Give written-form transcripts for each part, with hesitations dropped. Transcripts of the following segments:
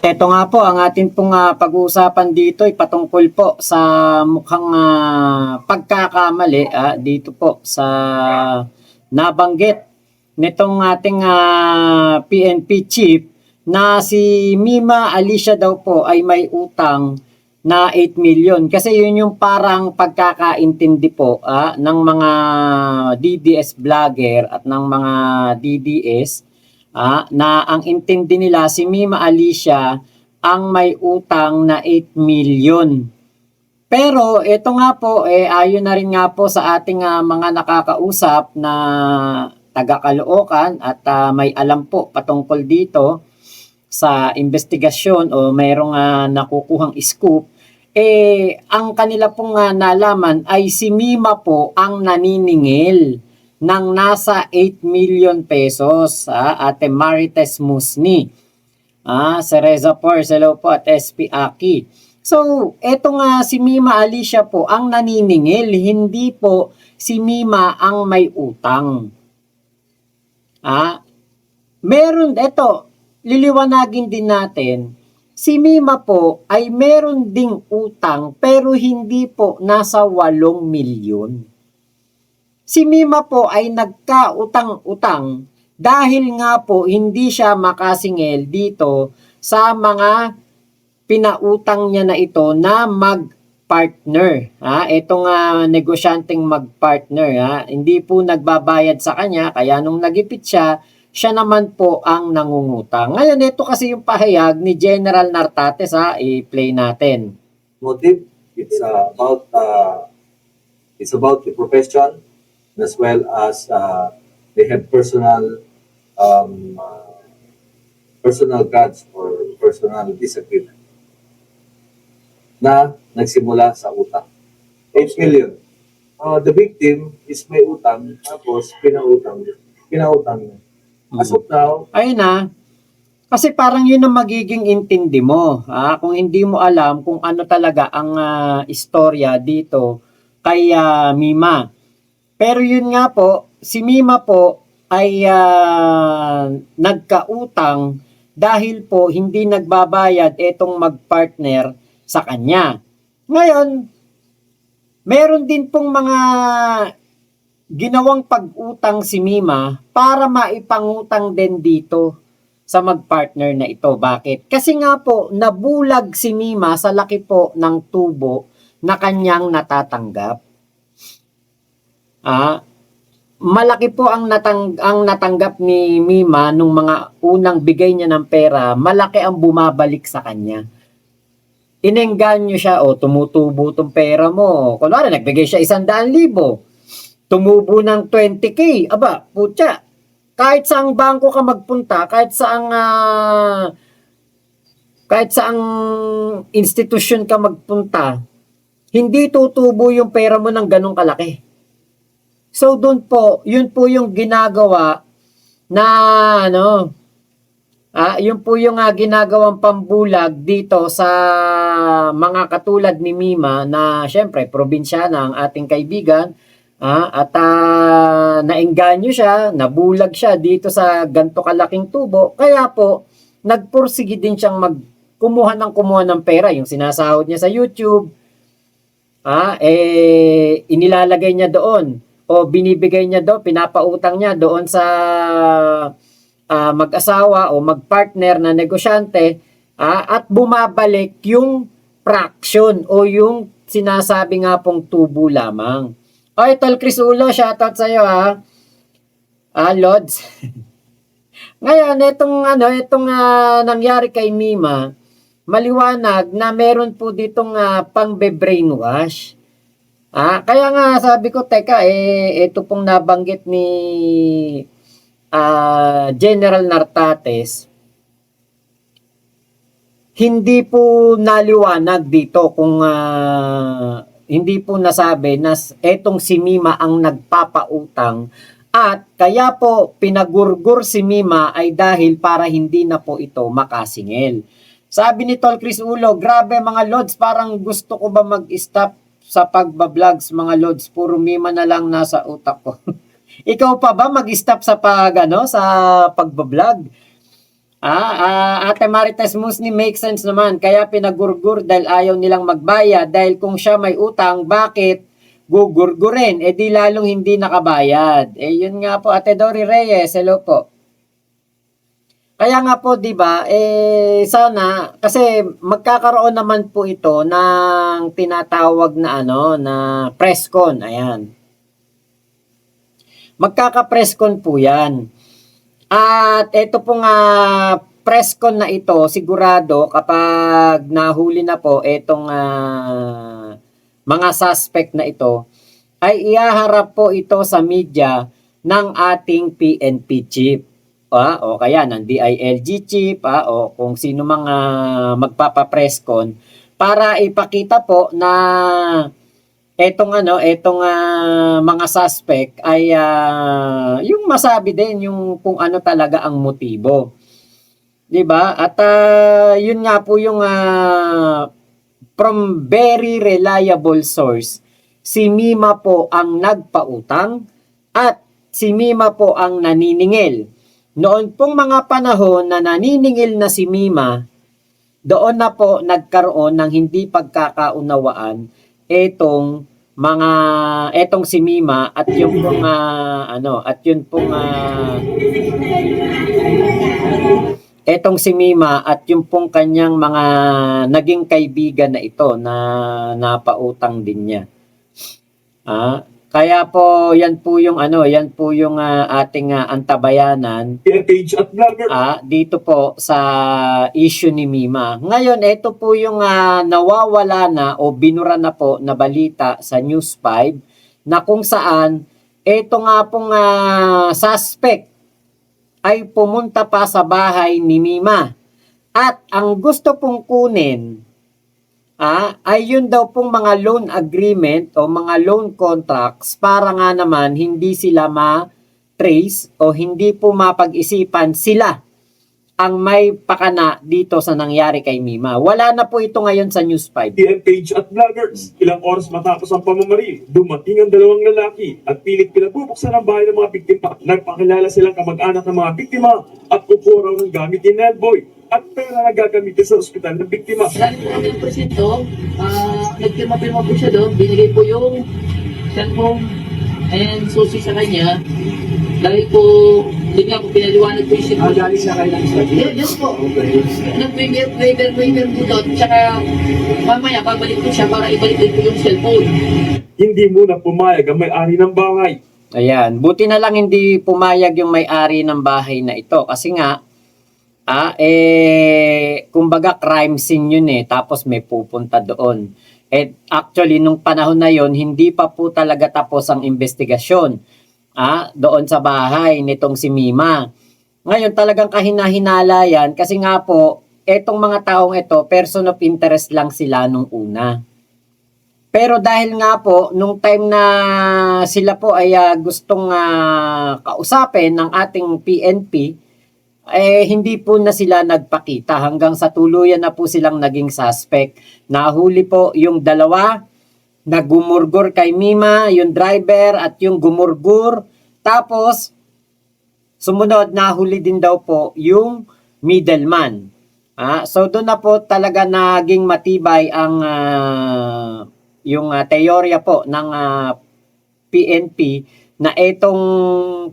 Ito nga po, ang atin pong pag-uusapan dito ay patungkol po sa mukhang pagkakamali dito po sa nabanggit nitong ating PNP chief na si Mima Alicia daw po ay may utang na 8 million. Kasi yun yung parang pagkakaintindi po ng mga DDS vlogger at ng mga DDS na ang intindi nila si Mima Alicia ang may utang na 8 million. Pero ito nga po, ayon na rin nga po sa ating mga nakakausap na taga-Caloocan at may alam po patungkol dito sa investigasyon o mayroong nakukuhang scoop, ang kanila pong nalaman ay si Mima po ang naniningil ng nasa 8 million pesos, Ate Marites Musni. Cereza Pors, hello po, at SP Aki. So, eto nga si Mima Alicia po ang naniningil, hindi po si Mima ang may utang. Meron, eto, liliwanagin din natin, si Mima po ay meron ding utang pero hindi po nasa 8 milyon. Si Mima po ay nagkautang-utang dahil nga po hindi siya makasingil dito sa mga pinautang niya na ito na mag-partner. Itong negosyanteng mag-partner. Hindi po nagbabayad sa kanya, kaya nung nagipit siya, siya naman po ang nangungutang. Ngayon, ito kasi yung pahayag ni General Nartates, i-play natin. Motive, it's about the profession as well as they have personal grudge or personal disagreement na nagsimula sa utang. 8 million. The victim is may utang, tapos pinautang niya. As of now, ayun kasi parang yun ang magiging intindi mo. Kung hindi mo alam kung ano talaga ang istorya dito kay Mima. Pero yun nga po, si Mima po ay nagkautang dahil po hindi nagbabayad itong mag-partner sa kanya. Ngayon, meron din pong mga ginawang pag-utang si Mima para maipangutang din dito sa mag-partner na ito. Bakit? Kasi nga po, nabulag si Mima sa laki po ng tubo na kanyang natatanggap. Malaki po ang natanggap ni Mima nung mga unang bigay niya ng pera, malaki ang bumabalik sa kanya. Inengganyo siya, tumutubo tong pera mo. Kunwari, nagbigay siya 100,000. Tumubo ng 20K. Aba, putya. Kahit saang bangko ka magpunta, kahit saang institusyon ka magpunta, hindi tutubo yung pera mo ng ganong kalaki. So, doon po, yun po yung ginagawa na, yun po yung ginagawang pambulag dito sa mga katulad ni Mima na syempre probinsyana ang ating kaibigan at naengganyo siya, nabulag siya dito sa ganto kalaking tubo. Kaya po nagpursige din siyang kumuha ng pera, yung sinasahod niya sa YouTube. Inilalagay niya doon o binibigay niya doon, pinapautang niya doon sa mag-asawa o mag-partner na negosyante at bumabalik yung fraction o yung sinasabi nga pong tubo lamang. Tol Chris Ulo, shoutout sa iyo Lods. Ngayon, itong nangyari kay Mima, maliwanag na meron po ditong pang-brainwash. Kaya nga sabi ko, teka, ito pong nabanggit ni General Nartates, hindi po naliwanag dito kung hindi po nasabi na etong si Mima ang nagpapautang at kaya po pinagurgur si Mima ay dahil para hindi na po ito makasingil. Sabi ni Tol Chris Ulo, grabe mga lods, parang gusto ko ba mag-stop sa pagbablogs mga lods, puro Mima na lang nasa utak ko. Ikaw pa ba mag-stop sa sa pagbablog? Ate Marites Musni, make sense naman. Kaya pinagurgur dahil ayaw nilang magbayad. Dahil kung siya may utang, bakit gugurgurin? Eh di lalong hindi nakabayad. Eh yun nga po, Ate Dory Reyes, hello po. Kaya nga po, 'di ba? Sana kasi magkakaroon naman po ito ng tinatawag na na presscon. Ayan. Magkaka-presscon po 'yan. At ito pong presscon na ito, sigurado kapag nahuli na po itong mga suspect na ito, ay ihaharap po ito sa media ng ating PNP chief. O kaya ng DILG chief, o kung sino mga magpapa-presscon para ipakita po na etong mga suspect ay yung masabi din yung kung ano talaga ang motibo. 'Di ba? At yun nga po yung from very reliable source, si Mima po ang nagpautang at si Mima po ang naniningil. Noon pong mga panahon na naniningil na si Mima, doon na po nagkaroon ng hindi pagkakaunawaan etong si Mima at yung pong etong si Mima at yung pong kanyang mga naging kaibigan na ito na napautang din niya. Kaya po yan po yung ating antabayanan page at vlogger. dito po sa issue ni Mima. Ngayon, ito po yung nawawala na o binura na po na balita sa News 5 na kung saan ito nga pong suspect ay pumunta pa sa bahay ni Mima. At ang gusto pong kunin ay yun daw pong mga loan agreement o mga loan contracts para nga naman hindi sila ma-trace o hindi po mapag-isipan sila ang may pakana dito sa nangyari kay Mima. Wala na po ito ngayon sa News 5. page at vloggers. Ilang oras matapos ang pamamaril, dumating ang dalawang lalaki at pilit pinabubuksan ang bahay ng mga biktima. Nagpakilala silang kamag-anak ng mga biktima at kukuha raw ng gamit ni Nelboy at pera na gagamitin sa ospital ng biktima. Dahil po kami ng presinto, nagpirma-pirma po siya doon, binigay po yung cellphone and susi sa kanya. Dahil po, yun nga po, pinaliwanag po yung cellphone. Galing siya kayo ng Yes po. Nag-waiver po doon, tsaka mamaya babalik po siya para ibalik din po yung cellphone. Hindi muna pumayag ang may-ari ng bahay. Ayan, buti na lang hindi pumayag yung may-ari ng bahay na ito kasi nga kumbaga crime scene yun tapos may pupunta doon. Actually, nung panahon na yon hindi pa po talaga tapos ang investigasyon doon sa bahay nitong si Mima. Ngayon, talagang kahinahinala yan kasi nga po, etong mga taong ito, person of interest lang sila nung una. Pero dahil nga po, nung time na sila po ay gustong kausapin ng ating PNP, hindi po na sila nagpakita hanggang sa tuluyan na po silang naging suspect. Nahuli po yung dalawa na gumurgur kay Mima, yung driver at yung gumurgur. Tapos, sumunod, nahuli din daw po yung middleman. So, doon na po talaga naging matibay ang yung teorya po ng PNP na etong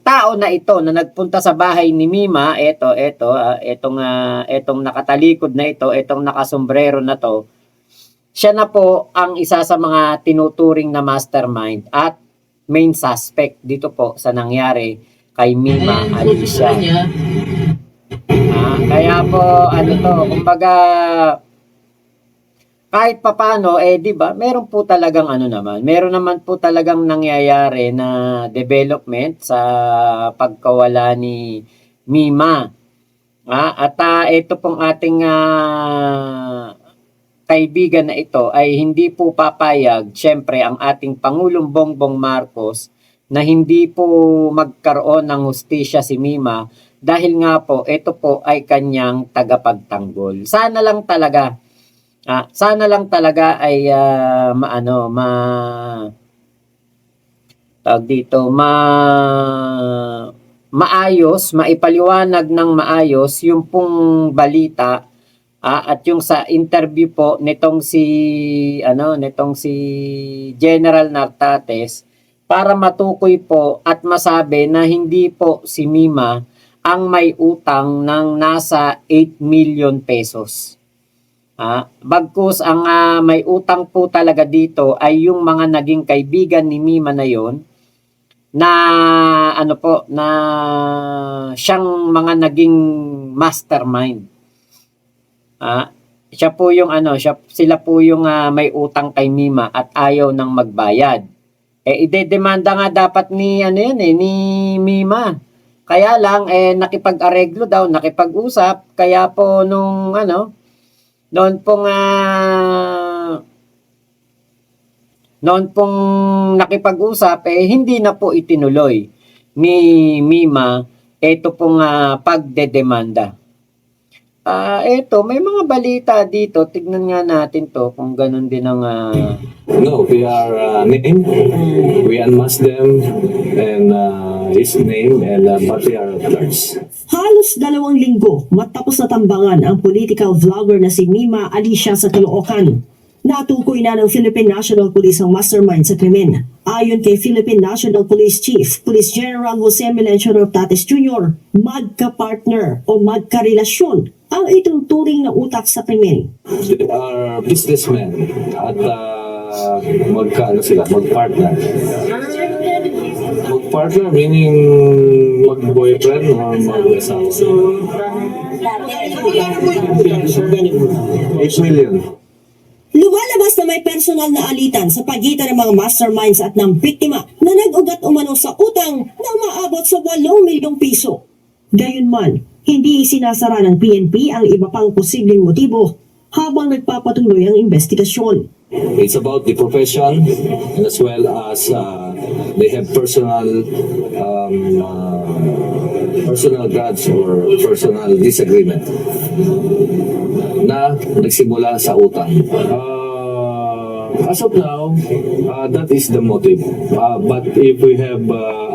tao na ito na nagpunta sa bahay ni Mima, etong nakatalikod na ito, etong nakasombrero na to, siya na po ang isa sa mga tinuturing na mastermind at main suspect dito po sa nangyari kay Mima And susi sa Alicia. kanya, Kaya po, kumbaga, kahit papano, di ba, meron po talagang meron naman po talagang nangyayari na development sa pagkawala ni Mima. At ito pong ating kaibigan na ito ay hindi po papayag, syempre, ang ating Pangulong Bongbong Marcos na hindi po magkaroon ng hustisya si Mima dahil nga po, ito po ay kanyang tagapagtanggol. Sana lang talaga ay maayos, maipaliwanag ng maayos yung pong balita at yung sa interview po nitong si General Nartates para matukoy po at masabi na hindi po si Mima ang may utang ng nasa 8 million pesos. Bagkus ang may utang po talaga dito ay yung mga naging kaibigan ni Mima na yon na na siyang mga naging mastermind. Siya po yung sila po yung may utang kay Mima at ayaw nang magbayad. Idedemanda nga dapat ni ni Mima. Kaya lang nakipag-areglo daw, nakipag-usap, kaya po noon pong nakipag-usap, hindi na po itinuloy ni Mima ito pong pagdedemanda. May mga balita dito. Tignan nga natin to kung ganun din ang... No, we are named. We unmasked them and his name and but they are large. Halos 2 linggo matapos na tambangan ang political vlogger na si Mima Alicia sa Caloocan. Natukoy na ng Philippine National Police ang mastermind sa krimen. Ayon kay Philippine National Police Chief, Police General Jose Melencio Nartates Jr., magka-partner o magka-relasyon ang ituturing na utak sa krimen. They are businessmen at mag-partner. Mag-partner meaning mag-boyfriend or mag-asawa. 8 million. Lumalabas na may personal na alitan sa pagitan ng mga masterminds at ng biktima na nag-ugat umano sa utang na umaabot sa 8 milyong piso. Gayunman, hindi isinasara ng PNP ang iba pang posibleng motibo habang nagpapatuloy ang investigasyon. It's about the profession and as well as they have personal grudge or personal disagreement na nagsimula sa utang. As of now, that is the motive. But if we have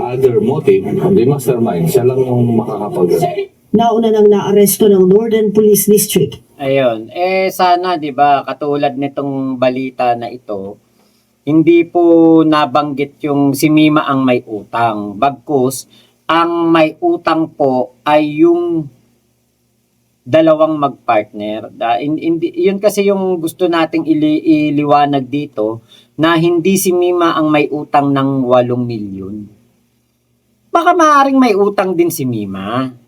other motive, the mastermind, siya lang yung makakapag. Nauna nang naaresto ng Northern Police District. Ayun. Sana, di ba, katulad nitong balita na ito, hindi po nabanggit yung si Mima ang may utang. Bagkus, ang may utang po ay yung dalawang magpartner. Yun kasi yung gusto nating iliwanag dito na hindi si Mima ang may utang ng 8 milyon. Baka maaaring may utang din si Mima.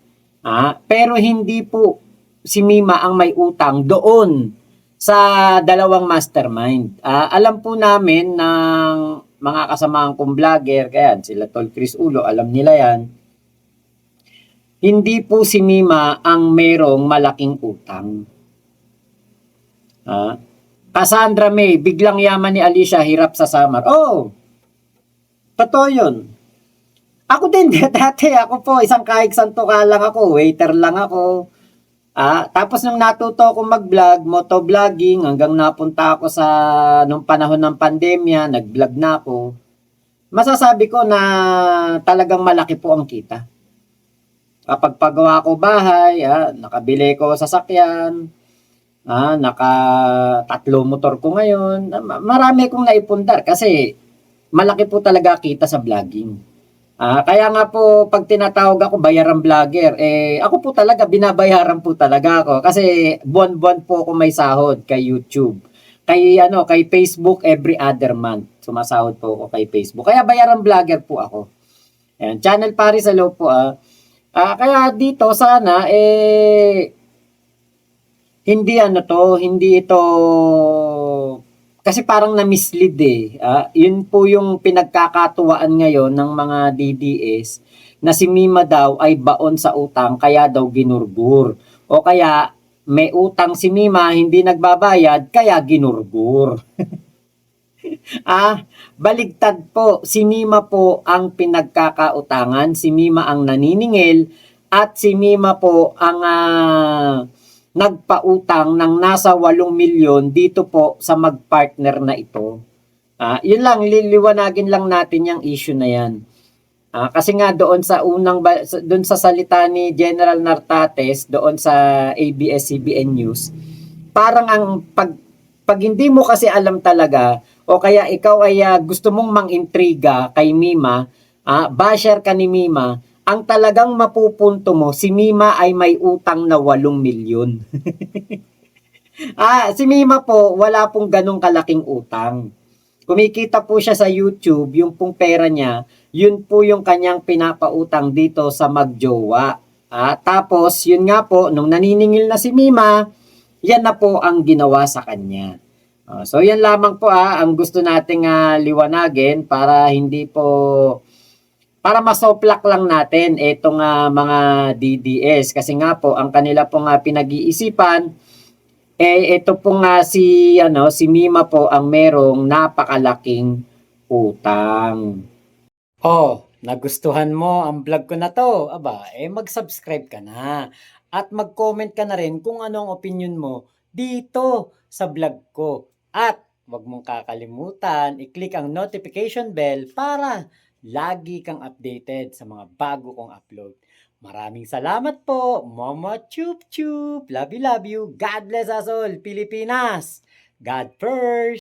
Pero hindi po si Mima ang may utang doon sa dalawang mastermind. Alam po namin ng mga kasamahan kong vlogger, kaya sila Tol Chris Ulo, alam nila yan. Hindi po si Mima ang merong malaking utang. Cassandra May, biglang yaman ni Alicia, hirap sa Samar. Oh, totoo yun. Ako din, dati ako po, isang kahig santuka lang ako, waiter lang ako. Tapos nung natuto akong mag-vlog, motovlogging, hanggang napunta ako sa nung panahon ng pandemya, nag-vlog na ako. Masasabi ko na talagang malaki po ang kita. Kapag pagawa ko bahay, nakabili ko sasakyan, naka 3 motor ko ngayon, marami kong naipundar kasi malaki po talaga kita sa vlogging. Kaya nga po pag tinatawag ako bayarang vlogger, ako po talaga binabayaran po talaga ako kasi buwan-buwan po ako may sahod kay YouTube. Kay Facebook every other month. Sumasahod po ako kay Facebook. Kaya bayarang vlogger po ako. Ayan, Channel Paris, hello po. Kaya dito sana hindi ito kasi parang na-mislead yun po yung pinagkakatuwaan ngayon ng mga DDS na si Mima daw ay baon sa utang kaya daw ginurgur. O kaya may utang si Mima, hindi nagbabayad, kaya ginurgur. Baligtad po. Si Mima po ang pinagkakautangan, si Mima ang naniningil, at si Mima po ang nagpautang ng nasa 8 milyon dito po sa magpartner na ito. Yun lang, liliwanagin lang natin yung issue na yan. Kasi nga doon sa doon sa salita ni General Nartates doon sa ABS-CBN News, parang ang pag hindi mo kasi alam talaga o kaya ikaw ay gusto mong mangintriga kay Mima, basher ka ni Mima, ang talagang mapupunto mo, si Mima ay may utang na 8 milyon. Si Mima po, wala pong ganong kalaking utang. Kumikita po siya sa YouTube, yung pong pera niya, yun po yung kanyang pinapautang dito sa magjowa. Tapos, yun nga po, nung naniningil na si Mima, yan na po ang ginawa sa kanya. So, yan lamang po ang gusto nating liwanagin para hindi po, para masoplak lang natin itong mga DDS. Kasi nga po, ang kanila pong pinag-iisipan, ito po nga si Mima po ang merong napakalaking utang. Nagustuhan mo ang vlog ko na to? Mag-subscribe ka na. At mag-comment ka na rin kung ano ang opinion mo dito sa vlog ko. At wag mong kakalimutan, i-click ang notification bell para lagi kang updated sa mga bago kong upload. Maraming salamat po, Mama Chup Chup. Love you, love you. God bless us all, Pilipinas. God first.